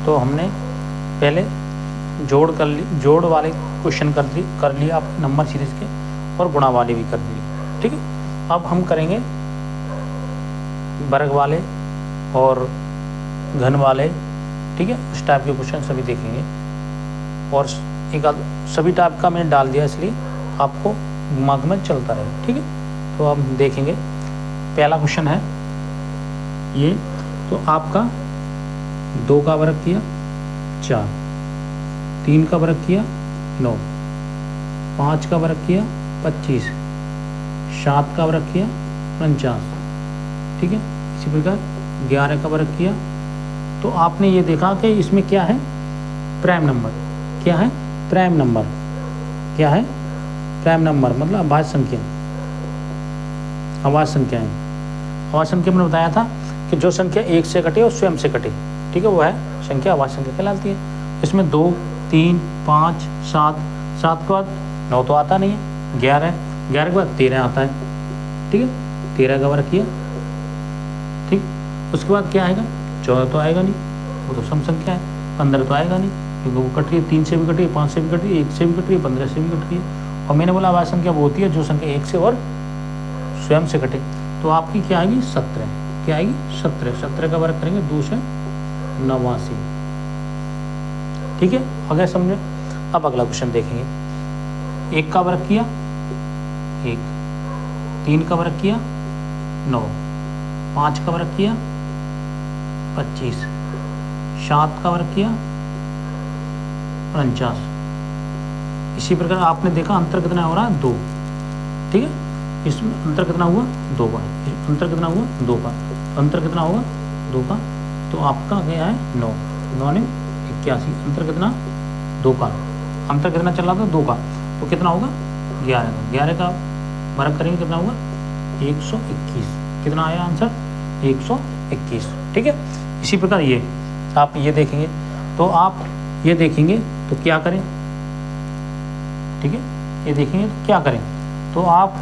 तो हमने पहले जोड़ वाले क्वेश्चन कर लिया आप नंबर सीरीज के, और गुणा वाले भी कर लिए। ठीक है, अब हम करेंगे वर्ग वाले और घन वाले। ठीक है, उस टाइप के क्वेश्चन सभी देखेंगे, और एक सभी टाइप का मैंने डाल दिया इसलिए आपको दिमाग में चलता रहे। ठीक है, तो अब देखेंगे पहला क्वेश्चन है ये। तो आपका 2 का वर्ग किया 4, 3 का वर्ग किया 9, 5 का वर्ग किया 25, 7 का वर्ग किया 49। ठीक है, इसी प्रकार 11 का वर्ग किया। तो आपने ये देखा कि इसमें क्या है, प्राइम नंबर। क्या है? Prime number. क्या है? प्राइम नंबर मतलब अभाज्य संख्या। अभाज्य संख्या है। अभाज्य संख्या मैंने बताया था कि जो संख्या 1 से कटे और स्वयं से कटे, ठीक है, वो है संख्या अभाज्य संख्या कहलाती है। इसमें 2, 3, 5, 7, 7 के बाद 9 तो आता नहीं है, 11 के बाद 13 आता है। ठीक है, 13 का वर्ग किया। ठीक, उसके बाद क्या आएगा? 14 तो आएगा नहीं, वो तो सम संख्या है। 15 तो आएगा नहीं क्योंकि वो कट रही है, 3 से भी कट रही है, 5 से भी कट रही है, 1 से भी कट रही है, 15 से भी कट रही है। और मैंने बोला अभाज्य संख्या वो होती है जो संख्या 1 से और स्वयं से कटे। तो आपकी क्या आएगी? 17। क्या आएगी? 17। 17 का वर्ग करेंगे 2 से 89। ठीक है, अगर समझे। अब अगला क्वेश्चन देखेंगे। 1 का वर्ग किया 1, 3 का वर्ग किया 9, 5 का वर्ग किया 25, 7 का वर्ग किया 49। इसी प्रकार आपने देखा अंतर कितना हो रहा है? 2। ठीक है, इसमें अंतर कितना हुआ? 2 का। अंतर कितना हुआ? 2 का। अंतर कितना होगा? 2 का। तो आपका क्या है? 9, 9 ने 81। अंतर कितना? 2 का। अंतर कितना चल रहा था? 2 का। तो कितना होगा? 11 का। 11 का वर्ग करेंगे कितना होगा? 121। कितना आया आंसर? 121। ठीक है, इसी प्रकार ये आप ये देखेंगे, तो आप ये देखेंगे तो क्या करें? ठीक है, ये देखेंगे तो क्या करें? तो आप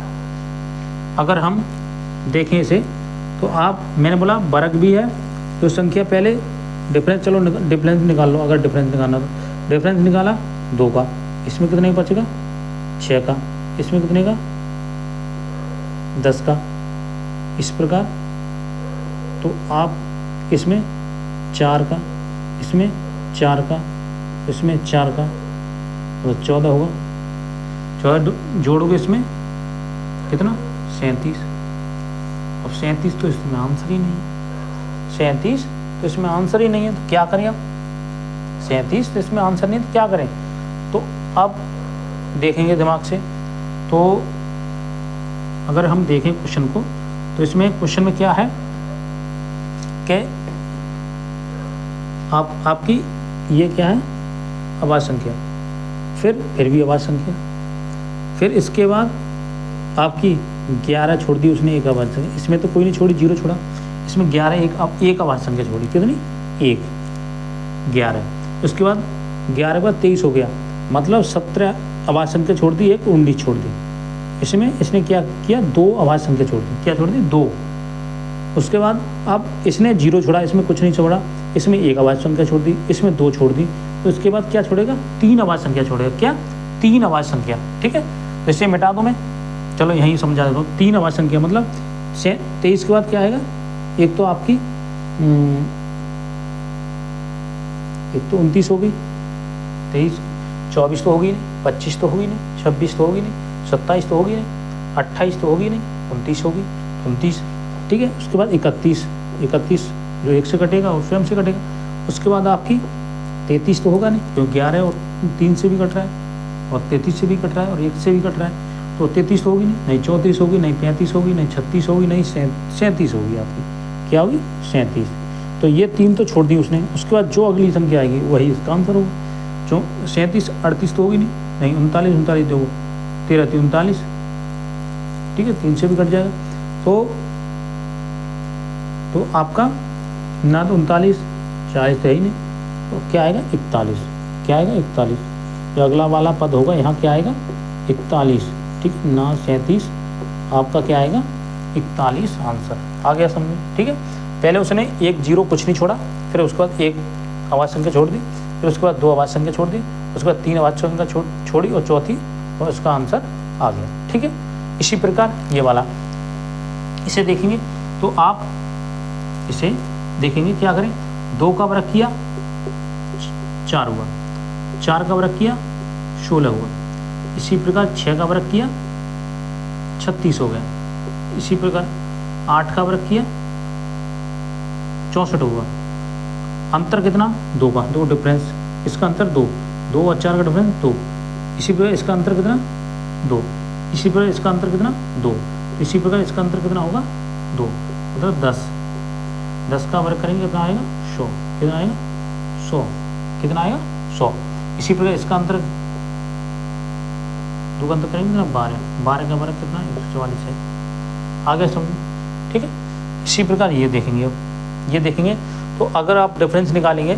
अगर हम देखें इसे, तो आप, मैंने बोला वर्ग भी है तो संख्या पहले डिफरेंस, चलो डिफरेंस निकाल लो। अगर डिफरेंस निकालना तो डिफरेंस निकाला 2 का, इसमें कितने का बचेगा? 6 का। इसमें कितने का? 10 का। इस प्रकार तो आप इसमें 4 का, इसमें 4 का, इसमें 4 का, तो 14 होगा। 14 जोड़ोगे इसमें कितना? 37। अब 37 तो इसमें आंसर ही नहीं है। 37 तो इसमें आंसर ही नहीं है, तो क्या करें अब? 37 तो इसमें आंसर नहीं है तो क्या करें? तो अब देखेंगे दिमाग से। तो अगर हम देखें क्वेश्चन को, तो इसमें क्वेश्चन में क्या है कि आपकी ये क्या है? अभाज्य संख्या। फिर भी अभाज्य संख्या। फिर इसके बाद आपकी 11 छोड़ दी उसने, एक अभाज्य संख्या। इसमें तो कोई नहीं छोड़ी, 0 छोड़ा। इसमें 11 एक अभाज्य संख्या छोड़ी। कितनी? 1, 11। उसके बाद 11 के बाद 23 हो गया, मतलब 17 अभाज्य संख्या छोड़ दी, एक 19 छोड़ दी। इसमें इसने क्या किया? 2 अभाज्य संख्या छोड़ दी। क्या छोड़ दी? 2। उसके बाद अब इसने 0 छोड़ा, इसमें कुछ नहीं छोड़ा। इसमें एक अभाज्य संख्या छोड़ दी, इसमें 2 छोड़ दी। तो इसके बाद क्या छोड़ेगा? 3 अभाज्य संख्या छोड़ेगा। क्या? 3 अभाज्य संख्या। ठीक है, तो इसे मिटा दो मैं, चलो यहीं समझा देता हूँ। 3 अभाज्य संख्या मतलब 23 के बाद क्या आएगा? एक तो आपकी एक तो 29 होगी, 23, 24 तो होगी नहीं, 25 तो होगी नहीं, 26 तो होगी नहीं, 27 तो होगी नहीं, 28 तो होगी नहीं, 29 होगी, 29। ठीक है, उसके बाद 31 जो 1 से कटेगा और स्वयं से कटेगा। उसके बाद आपकी 33 तो होगा नहीं, क्योंकि 11 और 3 से भी कट रहा है, और 33 से भी कट रहा है, और 1 से भी कट रहा है। तो 33 तो होगी नहीं, 34 होगी, नहीं 35 होगी, नहीं 36 होगी, नहीं 37 होगी। आपकी क्या होगी? 37। तो ये 3 तो छोड़ दी उसने। उसके बाद जो अगली संख्या आएगी वही इसका आंसर होगा। जो 37, 38 तो होगी नहीं, 39 दो, 13 3 39। ठीक है, 3 से भी कट जाएगा। तो आपका ना तो 39, 40 तो है ही नहीं, तो क्या आएगा? 41। क्या आएगा? 41। जो अगला वाला पद होगा यहाँ क्या आएगा? 41। ठीक है ना, 37 आपका क्या आएगा? 41 आंसर आ गया समझे। ठीक है, पहले उसने 1 0 कुछ नहीं छोड़ा, फिर उसके बाद एक अभाज्य संख्या छोड़ दी, फिर उसके बाद 2 अभाज्य संख्या छोड़ दी, उसके बाद 3 अभाज्य संख्या छोड़ी और चौथी, और उसका आंसर आ गया। ठीक है, इसी प्रकार ये वाला इसे देखेंगे तो आप इसे देखेंगे क्या करें, 2 का वर्ग किया 4 हुआ, 4 का वर्ग किया 16 हुआ, इसी प्रकार 6 का वर्ग किया 36 हो गया, इसी प्रकार 8 का वर्ग किया 64 हुआ। अंतर कितना, 2 का, 2 डिफरेंस, इसका अंतर 2, 2 और 4 का डिफरेंस 2, इसी प्रकार इसका अंतर कितना 2, इसी प्रकार इसका अंतर कितना 2, इसी प्रकार इसका अंतर कितना होगा 2, मतलब 10, 10 का वर्ग करेंगे कितना आएगा 100, कितना आएगा 100, कितना आएगा 100। इसी प्रकार इसका अंतर 2 का अंतर करेंगे कितना 12, 12 का वर्ग कितना 144 है। आगे समझ, ठीक है। इसी प्रकार ये देखेंगे, अब ये देखेंगे तो अगर आप डिफरेंस निकालेंगे,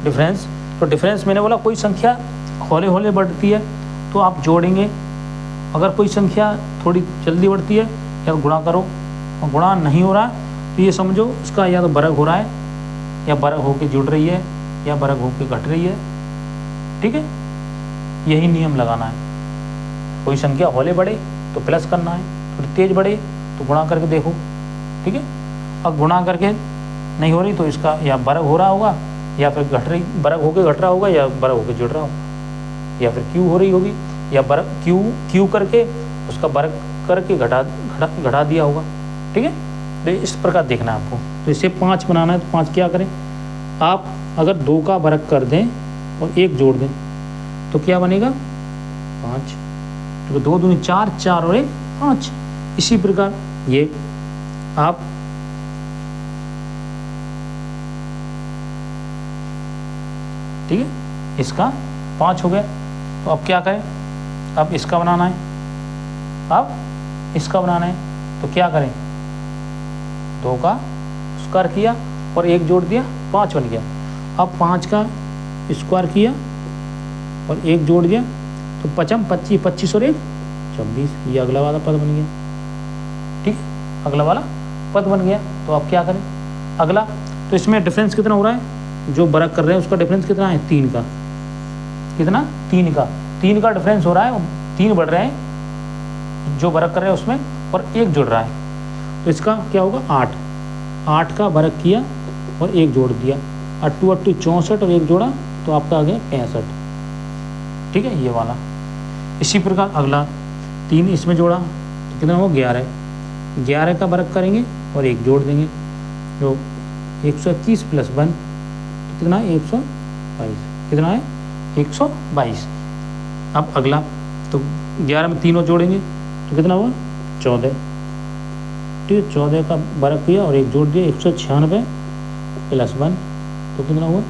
डिफरेंस, तो डिफरेंस मैंने बोला कोई संख्या हौले हौले बढ़ती है तो आप जोड़ेंगे, अगर कोई संख्या थोड़ी जल्दी बढ़ती है या गुणा करो, और गुणा नहीं हो रहा है तो ये समझो उसका या तो वर्ग हो रहा है या वर्ग होके जुड़ रही है या वर्ग होके घट रही है। ठीक है, यही नियम लगाना है। कोई संख्या हौले बढ़े तो प्लस करना है, थोड़ी तेज बढ़े तो गुणा करके देखो। ठीक है, अब गुणा करके नहीं हो रही तो इसका या वर्ग हो रहा होगा या फिर घट रही, वर्ग होके घट रहा होगा या वर्ग होके जुड़ रहा होगा, या फिर क्यू हो रही होगी या वर्ग क्यू करके उसका वर्ग करके घटा दिया होगा। ठीक है, तो इस प्रकार देखना है आपको। तो इसे 5 बनाना है तो 5 क्या करें आप, अगर 2 का वर्ग कर दें और 1 जोड़ दें तो क्या बनेगा 5, तो 2 दूनी 4, 4 और 1 5। इसी प्रकार ये आप ठीक है, इसका 5 हो गया, तो अब क्या करें, अब इसका बनाना है, अब इसका बनाना है तो क्या करें, 2 का स्क्वायर किया और 1 जोड़ दिया 5 बन गया। अब 5 का स्क्वायर किया और 1 जोड़ दिया तो 5 25, 25 और 1 26, ये अगला वाला पद बन गया। ठीक है, अगला वाला पद बन गया। तो अब क्या करें अगला, तो इसमें डिफरेंस कितना हो रहा है, जो वर्ग कर रहे हैं उसका डिफरेंस कितना है 3 का, कितना 3 का डिफरेंस हो रहा है, 3 बढ़ रहे हैं जो वर्ग कर रहे हैं उसमें और 1 जुड़ रहा है, तो इसका क्या होगा 8 का वर्ग किया और 1 जोड़ दिया, 8 8 64 और 1 जोड़ा तो आपका आ गया 65। ठीक है, ये वाला। इसी प्रकार अगला 3 इसमें जोड़ा तो कितना होगा 11 का वर्ग करेंगे और 1 जोड़ देंगे, जो 121 प्लस 1 तो कितना है 122, कितना है 122। अब अगला तो 11 में 3 और जोड़ेंगे तो कितना हुआ 14। ठीक है, 14 का वर्ग किया और 1 जोड़ दिया 196 प्लस 1 तो कितना हुआ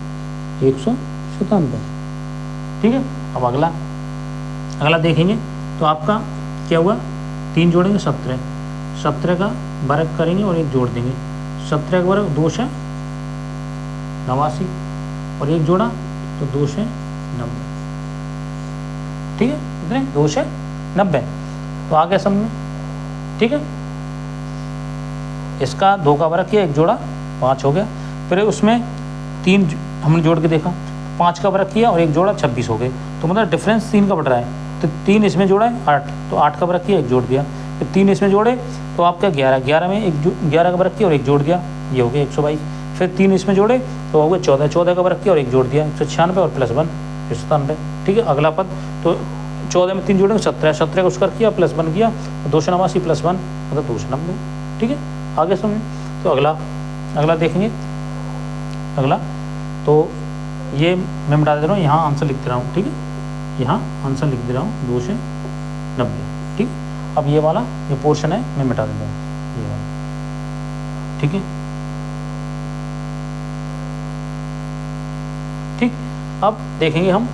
197। ठीक है, अब अगला देखेंगे तो आपका क्या हुआ, 3 जोड़ेंगे 17 का वर्ग करेंगे और 1 जोड़ देंगे, 17 का वर्ग 2 से 89 और 1 जोड़ा तो 2 से 90। ठीक है, कितने 2 से 90। तो आ गया समझ। ठीक है, इसका 2 का वर्ग किया 1 जोड़ा 5 हो गया, फिर उसमें 3 हमने जोड़ के देखा, 5 का वर्ग किया और 1 जोड़ा 26 हो गए, तो मतलब डिफरेंस 3 का बढ़ रहा है, तो 3 इसमें जोड़ा है 8, तो 8 का वर्ग किया 1 जोड़ दिया, फिर 3 इसमें जोड़े तो आपका 11 में 11 का वर्ग किया और 1 जोड़ दिया, ये हो गया 122। फिर 3 इसमें जोड़े तो हो गया 14 का वर्ग किया और 1 जोड़ दिया 196 और प्लस 1 197। ठीक है, अगला पद तो 14 में 3 जोड़ेंगे 17 का उसका किया प्लस 1 किया 289 प्लस 1 मतलब 290। ठीक है, आगे समझ। तो अगला देखेंगे, अगला तो ये मैं मिटा दे रहा हूँ, यहाँ आंसर लिख दे रहा हूँ। ठीक है, यहाँ आंसर लिख दे रहा हूँ 290। ठीक, अब ये वाला ये पोर्शन है मैं मिटा देता हूँ ये वाला। ठीक है, ठीक। अब देखेंगे हम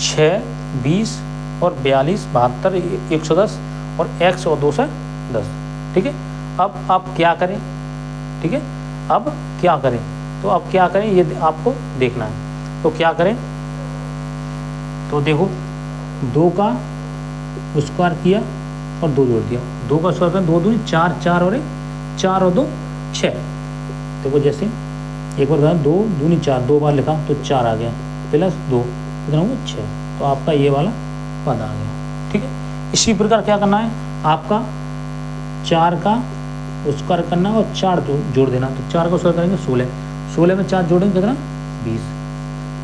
6, 20 और 42, 72, 110 और x और 2 से 10। ठीक है, अब आप क्या करें, ठीक है, अब क्या करें, तो अब क्या करें ये आपको देखना है। तो क्या करें, तो देखो 2 का स्क्वायर किया और 2 जोड़ दिया, 2 का स्क्वायर किया 2 दूनी 4, 4 और 1 4 और 2 6। देखो जैसे एक बार 2 दूनी 4, 2 बार लिखा तो 4 आ गया, प्लस 2 कितना हुआ 6, तो आपका ये वाला पद आ गया। ठीक है, इसी प्रकार क्या करना है आपका 4 का स्क्वायर करना और 4 जोड़ देना, तो 4 का स्क्वायर करेंगे 16, 16 में 4 जोड़ेंगे कितना 20,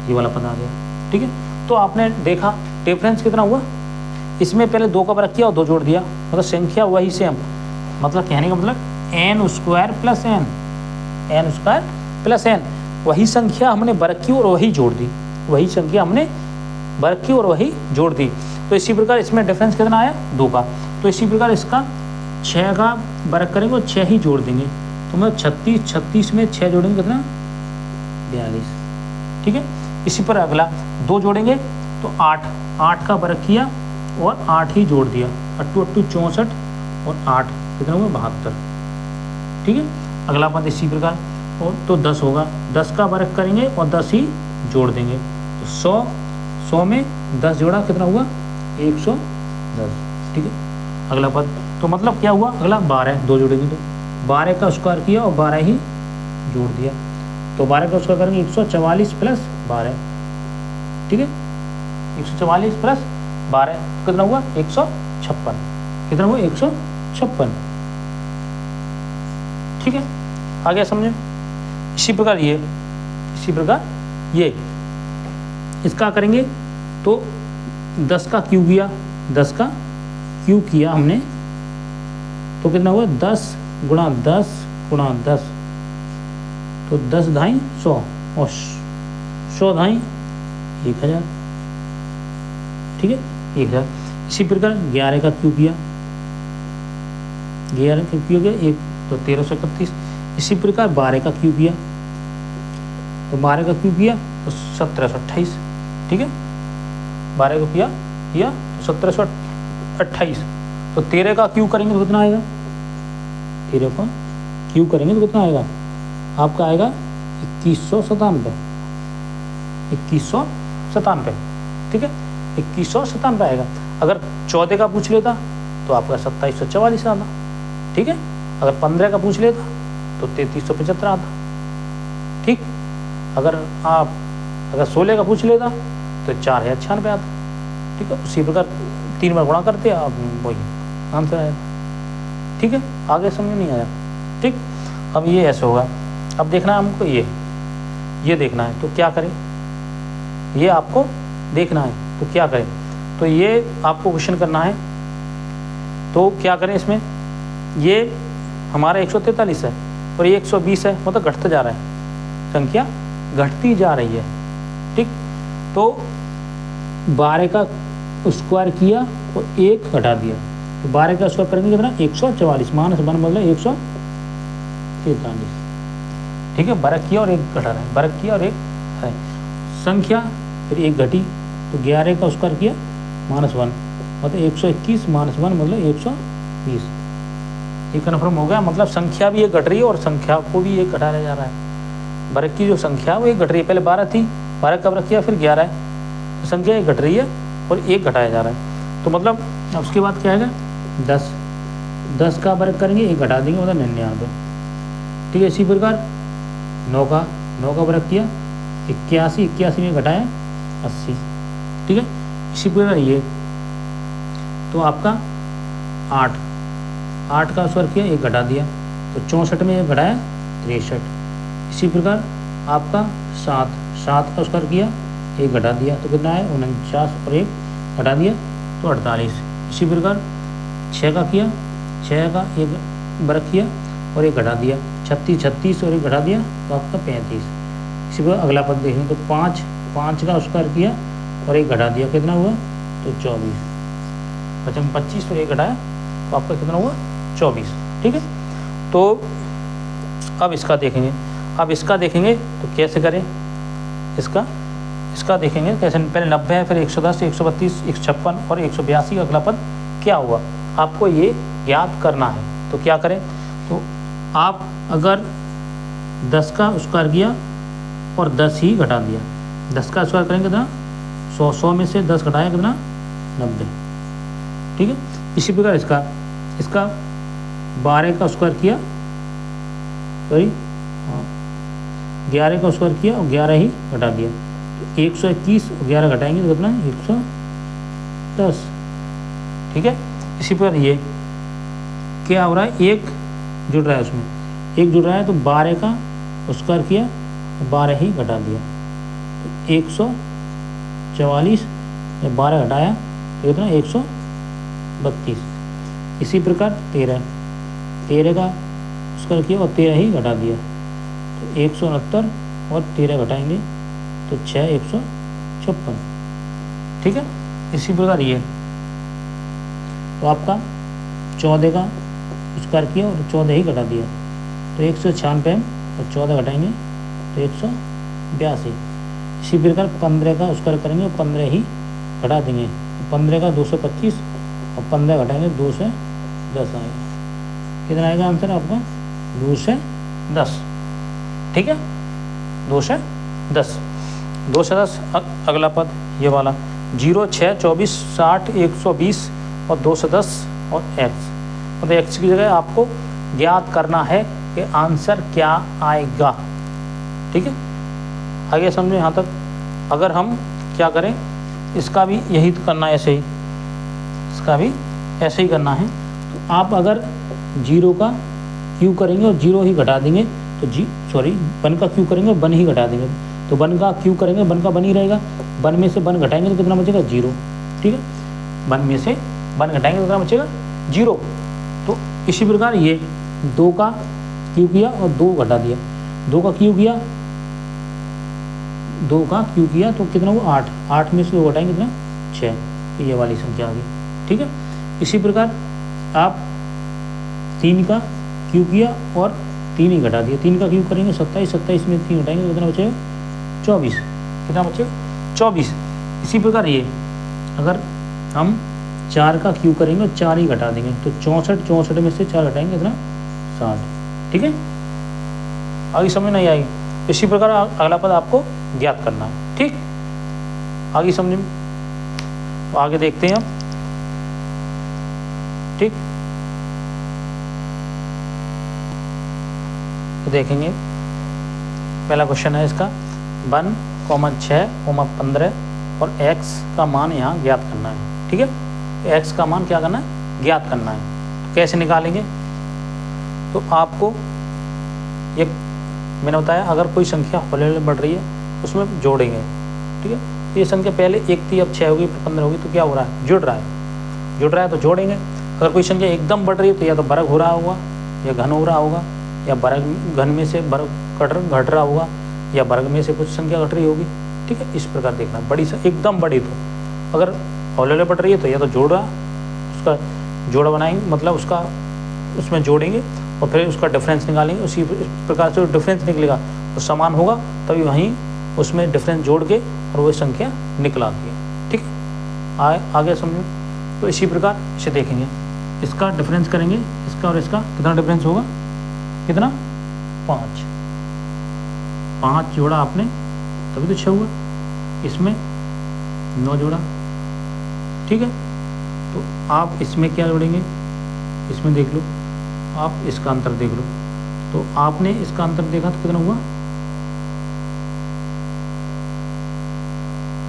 ये वाला पद आ गया। ठीक है, तो आपने देखा डिफरेंस कितना हुआ, इसमें पहले 2 का वर्ग किया और 2 जोड़ दिया, मतलब संख्या वही सेम, मतलब कहने का मतलब n square plus n, n square plus n, वही संख्या हमने वर्ग की और वही जोड़ दी, वही संख्या हमने वर्ग की और वही जोड़ दी। तो इसी प्रकार इसमें डिफरेंस कितना आया 2 का, तो इसी प्रकार इसका 6 का वर्ग करेंगे और 6 ही जोड़ देंगे, तो मतलब 36, 36 में 6 जोड़ेंगे कितना 42। ठीक है, इसी पर अगला 2 जोड़ेंगे तो 8, 8 का वर्ग किया और 8 ही जोड़ दिया, 8 8 64 और 8 कितना हुआ 72। ठीक है, अगला पद इसी प्रकार, और तो 10 होगा, 10 का वर्ग करेंगे और 10 ही जोड़ देंगे, तो 100, 100 में 10 जोड़ा कितना हुआ 110। ठीक है, अगला पद, तो मतलब क्या हुआ अगला 12, 2 जोड़ेंगे तो 12 का स्क्वायर किया और 12 ही जोड़ दिया, तो 12 का स्क्वायर करेंगे 144 प्लस 12। ठीक है, 144 प्लस 12 कितना हुआ 156, कितना हुआ 156। ठीक है, आ गया समझे। इसी प्रकार ये, इसी प्रकार ये, इसका करेंगे तो 10 का क्यूब किया, 10 का क्यूब किया हमने, तो कितना हुआ 10 गुणा 10 गुणा 10, तो 10 ढाई 100 और 100 ढाई 1000। ठीक है, 1000। इसी प्रकार 11 का क्यूब किया, 11 का क्यूब किया 1 तो 1331। इसी प्रकार 12 का क्यूब किया, तो 12 का क्यूब किया तो 1728। ठीक है, 12 का किया तो 1728, तो 13 का क्यूब करेंगे तो कितना आएगा, 13 का क्यूब करेंगे तो कितना आएगा आपका आएगा 2197, 2197। ठीक है, 2197 आएगा। अगर 14 का पूछ लेता तो आपका 2744 आता। ठीक है, अगर 15 का पूछ लेता तो 3375 आता। ठीक, अगर 16 का पूछ लेता तो 4096 आता। ठीक है, उसी प्रकार 3 बार गुणा करते आप वही आंसर आएगा। ठीक है, आगे समझ नहीं आया। ठीक, अब ये ऐसे होगा, अब देखना है हमको ये देखना है, तो क्या करें, ये आपको देखना है तो क्या करें, तो ये आपको क्वेश्चन करना है, तो क्या करें इसमें, ये हमारा 143 है और ये 120 है, मतलब घटता जा रहा है, संख्या घटती जा रही है। ठीक, तो 12 का स्क्वायर किया और 1 घटा दिया, तो 12 का स्क्वायर करेंगे कितना 144, माइनस 1 मतलब 143। ठीक है, वर्ग किया और 1 घटा रहा है, वर्ग किया और 1 है संख्या, फिर 1 घटी, तो 11 का स्क्वायर किया -1 मतलब 121 -1 मतलब 120। ये कन्फर्म हो गया, मतलब संख्या भी 1 घट रही है और संख्या को भी 1 घटाया जा रहा है। वर्ग की जो संख्या वो 1 घट रही है, पहले 12 थी, 12 का वर्ग किया फिर 11 है, तो संख्या 1 घट रही है और 1 घटाया जा रहा है। तो मतलब उसके बाद क्या आएगा 10 का वर्ग करेंगे 1 घटा देंगे मतलब 99। ठीक है, इसी प्रकार 9 का वर्ग किया 81 में घटाया 80। ठीक है, इसी प्रकार ये, तो आपका 8 का स्क्वायर किया 1 घटा दिया, तो 64 में 1 घटाया 63। इसी प्रकार आपका 7 का स्क्वायर किया 1 घटा दिया, तो कितना है 49 और 1 घटा दिया तो 48। इसी प्रकार 6 का किया, 6 का 1 वर्ग किया और 1 घटा दिया, 36 और 1 घटा दिया तो आपका 35। इसी प्रकार अगला पद देखेंगे तो 5 का स्क्वायर किया और 1 घटा दिया, कितना हुआ तो 24। बचा 25 और 1 घटाया तो आपका कितना हुआ 24। ठीक है, तो अब इसका देखेंगे, तो कैसे करें इसका देखेंगे कैसे। पहले 90 है, फिर 110, 132, 156 और 182 का अगला पद क्या हुआ आपको ये ज्ञात करना है। तो क्या करें, तो आप अगर 10 का स्क्वायर किया और 10 ही घटा दिया, 10 का स्क्वायर करेंगे कितना 100 में से 10 घटाया कितना 90। ठीक है, इसी प्रकार इसका 12 का स्क्वायर किया, सॉरी 11 का स्क्वायर किया और 11 ही घटा दिया, तो 121 और 11 घटाएंगे तो कितना 110। ठीक है, इसी पर ये क्या हो रहा है, एक जुड़ रहा है, उसमें एक जुड़ रहा है तो 12 का स्क्वायर किया तो 12 ही घटा दिया, तो 144 या 12 घटाया तो कितना 132। इसी प्रकार 13 का स्क्वायर किया और 13 ही घटा दिया तो 169 और 13 घटाएंगे तो 6 156। ठीक है, इसी प्रकार ये तो आपका 14 का स्क्वायर किया और 14 ही घटा दिया तो 196 और 14 घटाएंगे तो 182। इसी प्रकार 15 का स्क्वायर करेंगे और 15 ही घटा देंगे तो 15 का 225 और 15 घटाएंगे 2 से 10 आएगा। कितना आएगा आंसर आपका 2 से 10। ठीक है, 2 से 10, 2 से 10। अगला पद ये वाला 0 6 24 60 120 और 2 से 10 और x, मतलब x की जगह आपको ज्ञात करना है कि आंसर क्या आएगा। ठीक है, आगे समझो यहाँ तक। अगर हम क्या करें, इसका भी यही तो करना है, ऐसे ही इसका भी ऐसे ही करना है। तो आप अगर 0 का क्यू करेंगे और 0 ही घटा देंगे तो 1 का क्यू करेंगे और 1 ही घटा देंगे तो 1 का क्यू करेंगे 1 का 1 ही रहेगा, 1 में से 1 घटाएंगे तो कितना बचेगा 0। ठीक है, 1 में से 1 घटाएंगे तो कितना बचेगा 0। तो इसी प्रकार ये 2 का क्यू किया और 2 घटा दिया, 2 का क्यू किया तो कितना हुआ 8, 8 में से 2 घटाएंगे कितना 6, तो ये वाली संख्या आ गई। ठीक है, इसी प्रकार आप 3 का क्यू किया और 3 ही घटा दिया, 3 का क्यू करेंगे 27, 27 में 3 घटाएंगे तो कितना बचेगा 24, कितना बचेगा 24। इसी प्रकार ये अगर हम 4 का क्यू करेंगे और 4 ही घटा देंगे तो 64, 64 में से 4 घटाएंगे कितना 60। ठीक है, आगे समझ नहीं आएगी। इसी प्रकार अगला पद आपको ज्ञात करना है। ठीक, आगे समझ में, तो आगे देखते हैं हम। ठीक, तो देखेंगे पहला क्वेश्चन है इसका 1, 6, 15 और x का मान यहाँ ज्ञात करना है। ठीक है, x का मान क्या करना है, ज्ञात करना है। तो कैसे निकालेंगे, तो आपको ये मैंने बताया, अगर कोई संख्या हौले हौले बढ़ रही है उसमें जोड़ेंगे। ठीक है, तो ये संख्या पहले 1 थी, अब 6 होगी, फिर 15 होगी, तो क्या हो रहा है, जुड़ रहा है तो जोड़ेंगे। अगर कोई संख्या एकदम बढ़ रही है तो या तो वर्ग हो रहा होगा या घन हो रहा होगा, या वर्ग घन में से वर्ग घट रहा होगा, या वर्ग में से कुछ संख्या घट रही होगी। ठीक है, इस प्रकार देखना। बड़ी एकदम बड़ी, तो अगर हौले हौले बढ़ रही है तो या तो जोड़ रहा, उसका जोड़ा बनाएंगे, मतलब उसका उसमें जोड़ेंगे और फिर उसका डिफरेंस निकालेंगे। उसी प्रकार से डिफरेंस निकलेगा तो समान होगा, तभी वहीं उसमें डिफरेंस जोड़ के और वो संख्या निकल आती है। ठीक है, आगे समझो। तो इसी प्रकार इसे देखेंगे, इसका डिफरेंस करेंगे, इसका और इसका कितना डिफरेंस होगा, कितना 5 जोड़ा आपने तभी तो 6 हुआ, इसमें 9 जोड़ा। ठीक है, तो आप इसमें क्या जोड़ेंगे, इसमें देख लो, आप इसका अंतर देख लो। तो आपने इसका अंतर देखा तो कितना हुआ,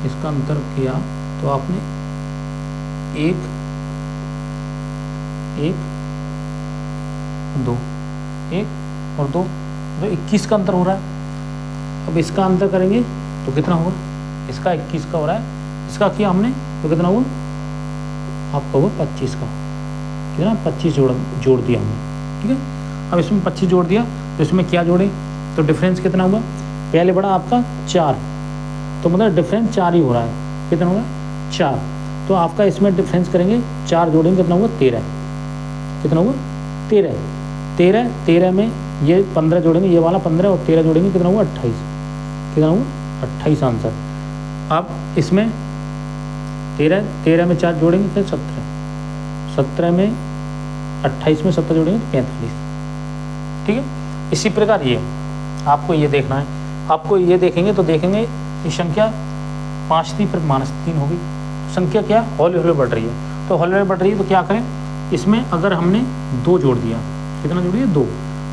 इसका अंतर किया तो आपने 1 2 1 और 2 तो 21 का अंतर हो रहा है। अब इसका अंतर करेंगे तो कितना होगा, इसका 21 का हो रहा है, इसका किया हमने तो कितना हुआ आपका हुआ 25 का, कितना 25 जोड़ दिया हमने। ठीक है, अब इसमें 25 जोड़ दिया तो इसमें क्या जोड़े, तो डिफरेंस कितना हुआ, पहले बड़ा आपका 4, तो मतलब डिफरेंस 4 ही हो रहा है, कितना होगा 4। तो आपका इसमें डिफरेंस करेंगे 4 जोड़ेंगे कितना हुआ 13, कितना हुआ 13 में ये 15 जोड़ेंगे, ये वाला 15 और 13 जोड़ेंगे कितना हुआ 28, कितना हुआ 28 आंसर। अब इसमें 13 में 4 जोड़ेंगे फिर 17 में 28 में 17 जोड़ेंगे तो 45। ठीक है, इसी प्रकार ये आपको ये देखना है, आपको ये देखेंगे तो देखेंगे ये संख्या 5 थी फिर -3 होगी, संख्या क्या हौले हौले बढ़ रही है। तो हौले हौले बढ़ रही है तो क्या करें, इसमें अगर हमने 2 जोड़ दिया, कितना जोड़िए 2,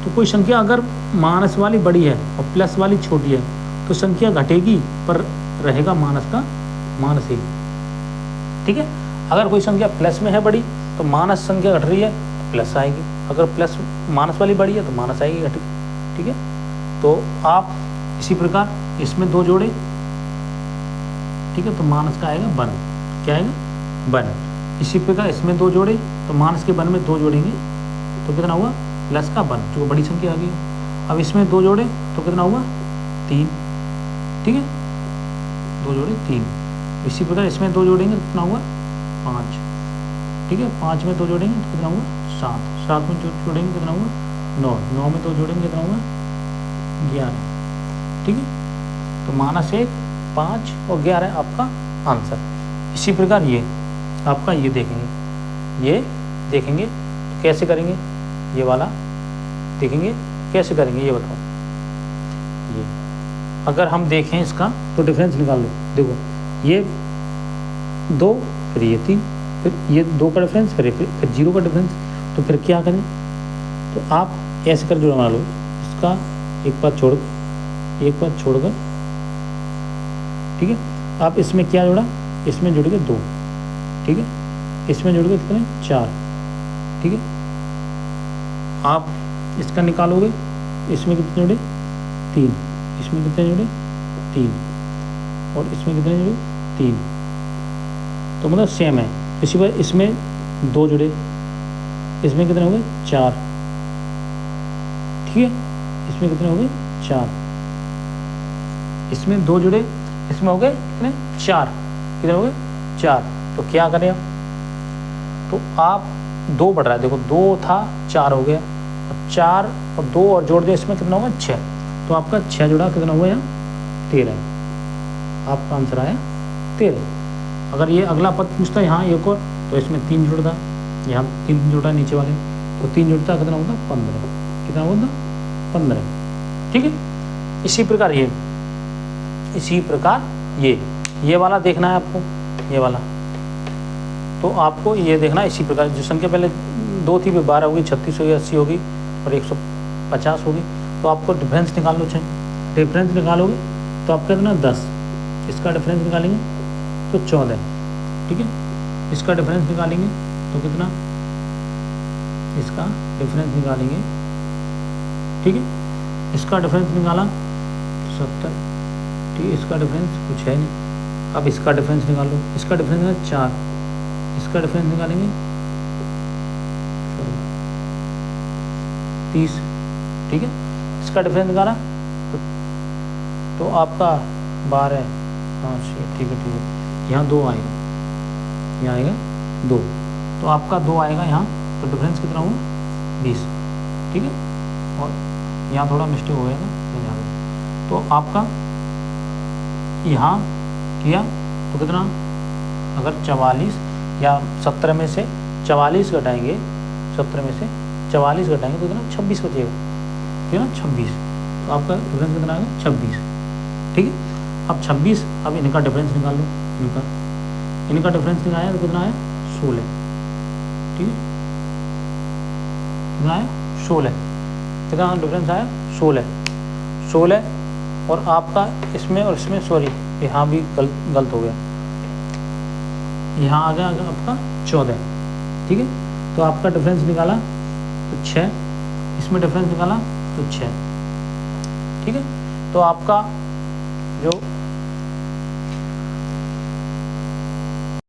तो कोई संख्या अगर माइनस वाली बड़ी है और प्लस वाली छोटी है तो संख्या घटेगी पर रहेगा माइनस का माइनस ही। ठीक है, अगर कोई संख्या प्लस में है बड़ी तो माइनस संख्या घट रही है तो प्लस आएगी, अगर प्लस माइनस वाली बड़ी है तो माइनस आएगी घटी। ठीक है, तो आप इसी प्रकार इसमें 2 जोड़े, ठीक है, तो माइनस का आएगा 1, क्या आएगा 1। इसी प्रकार इसमें 2 जोड़े तो माइनस के 1 में 2 जोड़ेंगे तो कितना हुआ प्लस का 1, जो बड़ी संख्या आ गई। अब इसमें 2 जोड़े तो कितना हुआ 3, ठीक है, 2 जोड़े 3। इसी प्रकार इसमें 2 जोड़ेंगे तो कितना हुआ 5, ठीक है, 5 में 2 जोड़ेंगे तो कितना हुआ 7, 7 में जोड़ेंगे कितना हुआ 9, 9 में 2 जोड़ेंगे कितना हुआ 11। ठीक है, तो -1, 5 और 11 आपका आंसर। इसी प्रकार ये आपका ये देखेंगे तो कैसे करेंगे, ये वाला देखेंगे कैसे करेंगे ये बताओ। ये अगर हम देखें इसका तो डिफरेंस निकाल लो। देखो ये 2 फिर ये 3 फिर ये 2 का डिफरेंस फिर 0 का डिफरेंस। तो फिर क्या करें, तो आप ऐसे कर जुड़ा बना लो, इसका एक बार छोड़कर, ठीक है। आप इसमें क्या जोड़ा, इसमें जुड़ गए 2, ठीक है, इसमें जुड़ गए कितने 4, ठीक है। आप इसका निकालोगे, इसमें कितने जुड़े 3, इसमें कितने जुड़े 3 और इसमें कितने जुड़े 3, तो मतलब सेम है। इसी पर इसमें 2 जुड़े, इसमें कितने हो गए 4, ठीक है, इसमें कितने हो गए 4, इसमें 2 जुड़े, इसमें हो गए कितने 4, कितने हो गए 4। तो क्या करें आप, तो आप 2 बढ़ रहा है, देखो 2 था 4 हो गया, और 4 और 2 और जोड़ दिया, इसमें कितना होगा 6, तो आपका 6 जुड़ा कितना हुआ यहाँ 13, आपका आंसर आया 13। अगर ये अगला पद पूछता है यहाँ एक और, तो इसमें 3 जुड़ता, यहाँ 3 जुड़ता नीचे वाले, तो 3 जुड़ता कितना होता 15, कितना होता 15, ठीक है। इसी प्रकार ये वाला देखना है आपको, ये वाला, तो आपको ये देखना है इसी प्रकार। जो संख्या पहले 2 थी फिर 12 होगी, 36 होगी, 80 होगी और 150 होगी, तो आपको डिफरेंस निकालना चाहिए। डिफरेंस निकालोगे तो आपका कितना 10, इसका डिफरेंस निकालेंगे तो 14, ठीक है। इसका डिफरेंस निकालेंगे तो कितना, इसका डिफरेंस निकालेंगे, ठीक है, इसका डिफरेंस निकाला 70, ठीक है, इसका डिफरेंस कुछ है नहीं। अब इसका डिफरेंस निकालो, इसका डिफरेंस है 4, इसका डिफरेंस निकालेंगे 30, ठीक है। इसका डिफरेंस निकाला तो आपका 12, हाँ ठीक है, यहाँ 2 आएगा, यहाँ आएगा 2, तो आपका 2 आएगा यहाँ, तो डिफरेंस कितना हुआ 20, ठीक है। और यहाँ थोड़ा मिस्टेक हो गया था, तो आपका यहाँ किया तो कितना, अगर 44 या 17 में से 44 घटाएंगे, 17 में से 44 घटाएंगे तो कितना 26 बचेगा, ठीक है ना 26, तो आपका डिफरेंस कितना आएगा 26, ठीक है। अब 26, अब इनका डिफरेंस निकाल लो, इनका डिफरेंस निकाला तो कितना आया 16, ठीक है, कितना आया 16, कितना डिफरेंस आया 16, और आपका इसमें और इसमें सॉरी यहाँ भी गलत हो गया, यहाँ आ गया आपका 14, ठीक है। तो आपका डिफरेंस निकाला तो 6, इसमें डिफरेंस निकाला तो 6, ठीक है। तो आपका जो